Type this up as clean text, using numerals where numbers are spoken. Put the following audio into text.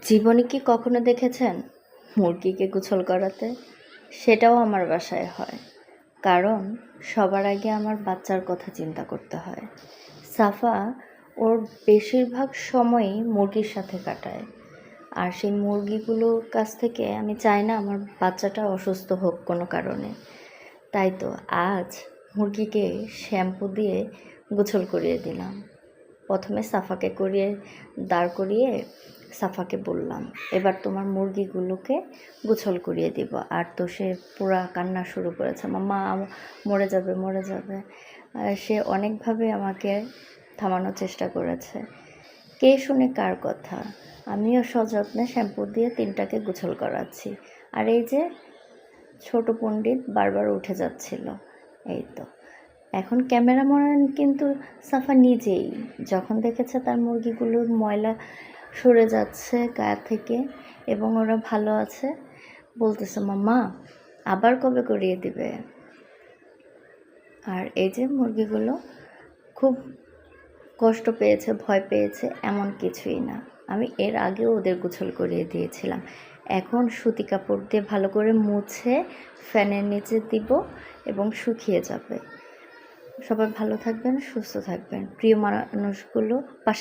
জীবনে কি কখনো দেখেছেন মুরগিকে গোসল করাতে? সেটাও আমার বাসায় হয়। কারণ সবার আগে আমার বাচ্চার কথা চিন্তা করতে হয়। সাফা ওর বেশিরভাগ সময়ই মুরগির সাথে কাটায়। আর সেই মুরগিগুলোর কাছ থেকে আমি চাই না আমার বাচ্চাটা অসুস্থ হোক কোনো কারণে। তাই তো আজ মুরগিকে শ্যাম্পু দিয়ে গোসল করিয়ে দিলাম। প্রথমে সাফাকে দাঁড় করিয়ে সাফাকে বললাম, এবার তোমার মুরগিগুলোকে গোসল করিয়ে দিব। আর তো সে পুরা কান্না শুরু করেছে, মাম্মা মরে যাবে মরে যাবে। সে অনেকভাবে আমাকে থামানোর চেষ্টা করেছে। কে শুনে কার কথা? আমিও সযত্নে শ্যাম্পু দিয়ে তিনটাকে গোসল করাচ্ছি। আর এই যে ছোট পণ্ডিত বারবার উঠে যাচ্ছিল। এই তো এখন ক্যামেরাম্যান কিন্তু সাফা নিজেই যখন দেখেছে তার মুরগিগুলোর ময়লা সরে যাচ্ছে গা থেকে এবং ওরা ভালো আছে, বলতেছে মাম্মা আবার কবে করিয়ে দিবে। আর এই যে মুরগিগুলো খুব কষ্ট পেয়েছে, ভয় পেয়েছে এমন কিছুই না। আমি এর আগেও ওদের গোসল করিয়ে দিয়েছিলাম। এখন সুতি কাপড় দিয়ে ভালো করে মুছে ফ্যানের নিচে দিব এবং শুকিয়ে যাবে। সবাই ভালো থাকবেন, সুস্থ থাকবেন। প্রিয় মানুষগুলো পাশে